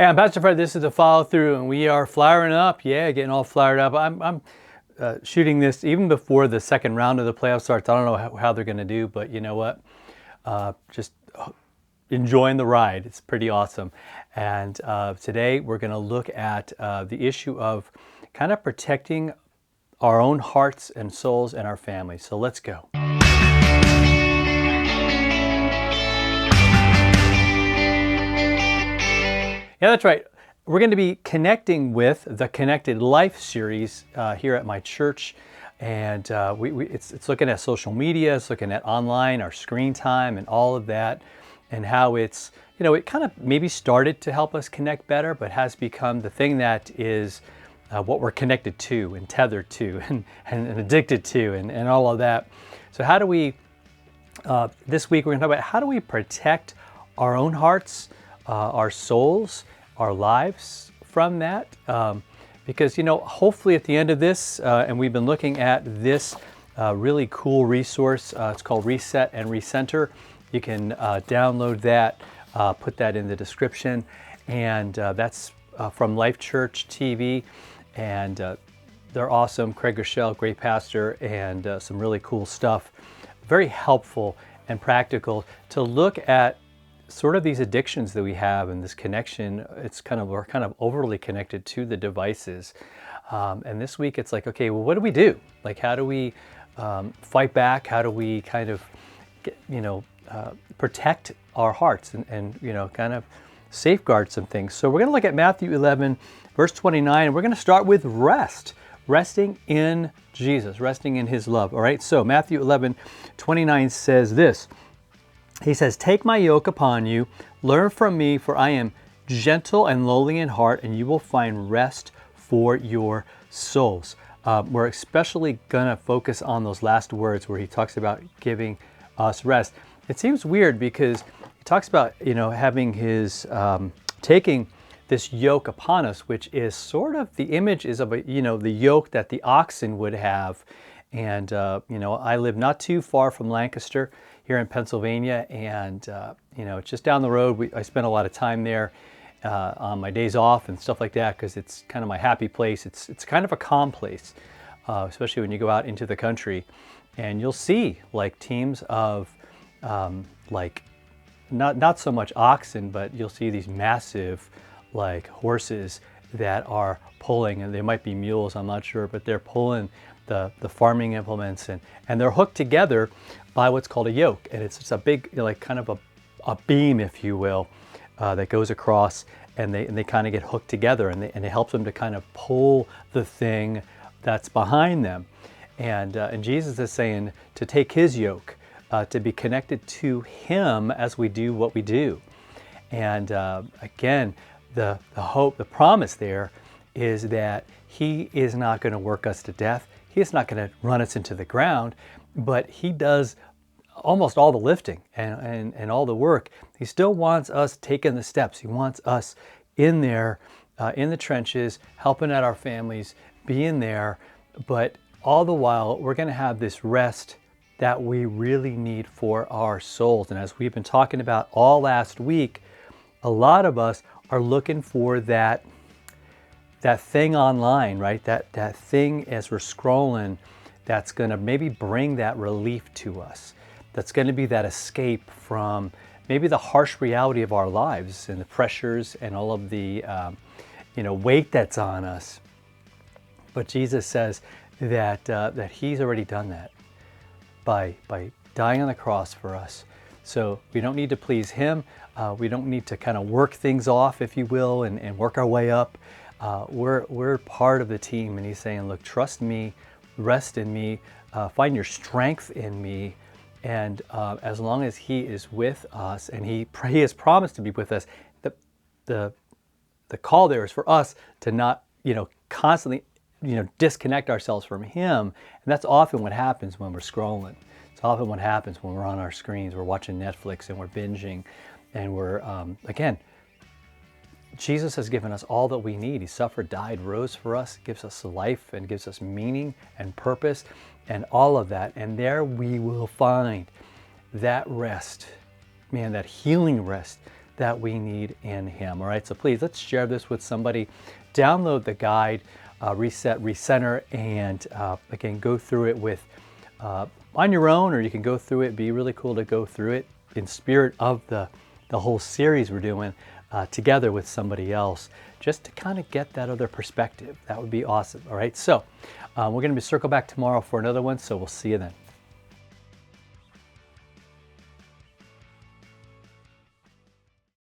Hey, I'm Pastor Fred. This is the follow through, and we are firing up. Yeah, getting all fired up. I'm shooting this even before the second round of the playoff starts. I don't know how they're going to do, but you know what? Just enjoying the ride. It's pretty awesome. And today we're going to look at the issue of kind of protecting our own hearts and souls and our families. So let's go. Yeah, that's right. We're going to be connecting with the Connected Life series here at my church. And it's looking at social media, it's looking at online, our screen time and all of that, and how it's, it kind of maybe started to help us connect better, but has become the thing that is what we're connected to and tethered to and addicted to and all of that. So how do we, this week we're going to talk about how do we protect our own hearts, our souls, our lives from that, because hopefully at the end of this, and we've been looking at this really cool resource. It's called Reset and Recenter. You can download that, put that in the description, and that's from Life Church TV, and they're awesome. Craig Rochelle, great pastor, and some really cool stuff. Very helpful and practical to look at sort of these addictions that we have and this connection. We're kind of overly connected to the devices. And this week it's like, okay, well, what do we do? Like, how do we fight back? How do we kind of protect our hearts and kind of safeguard some things? So we're going to look at Matthew 11, verse 29, and we're going to start with resting in Jesus, resting in his love. All right. So Matthew 11, 29 says this. He says, "Take my yoke upon you, learn from me, for I am gentle and lowly in heart, and you will find rest for your souls." We're especially going to focus on those last words where he talks about giving us rest. It seems weird because he talks about, having his, taking this yoke upon us, which is sort of, the image is of the yoke that the oxen would have. And, I live not too far from Lancaster here in Pennsylvania, and it's just down the road. I spend a lot of time there on my days off and stuff like that because it's kind of my happy place. It's kind of a calm place, especially when you go out into the country, and you'll see like teams of not so much oxen, but you'll see these massive like horses that are pulling, and they might be mules, I'm not sure, but they're pulling the farming implements, and they're hooked together by what's called a yoke, and it's just a big, kind of a beam, if you will, that goes across, and they kind of get hooked together, and it helps them to kind of pull the thing that's behind them. And Jesus is saying to take his yoke, to be connected to him as we do what we do. And again, the hope, the promise there is that he is not going to work us to death. He's not going to run us into the ground, but he does almost all the lifting and all the work. He still wants us taking the steps. He wants us in there, in the trenches, helping out our families, being there. But all the while, we're going to have this rest that we really need for our souls. And as we've been talking about all last week, a lot of us are looking for that thing online, right? That thing as we're scrolling, that's going to maybe bring that relief to us. That's going to be that escape from maybe the harsh reality of our lives and the pressures and all of the weight that's on us. But Jesus says that he's already done that by dying on the cross for us. So we don't need to please him. We don't need to kind of work things off, if you will, and work our way up. We're part of the team, and he's saying, look, trust me, rest in me, find your strength in me, and as long as he is with us, and he has promised to be with us, the call there is for us to not constantly disconnect ourselves from him, and that's often what happens when we're scrolling. It's often what happens when we're on our screens, we're watching Netflix and we're binging, and we're again, Jesus has given us all that we need. He suffered, died, rose for us, gives us life and gives us meaning and purpose and all of that. And there we will find that rest, man, that healing rest that we need in Him. All right, so please let's share this with somebody. Download the guide, Reset, Recenter, and again, go through it with on your own, or you can go through it. It'd be really cool to go through it in spirit of the whole series we're doing together with somebody else, just to kind of get that other perspective. That would be awesome. All right, so we're going to circle back tomorrow for another one, so we'll see you then.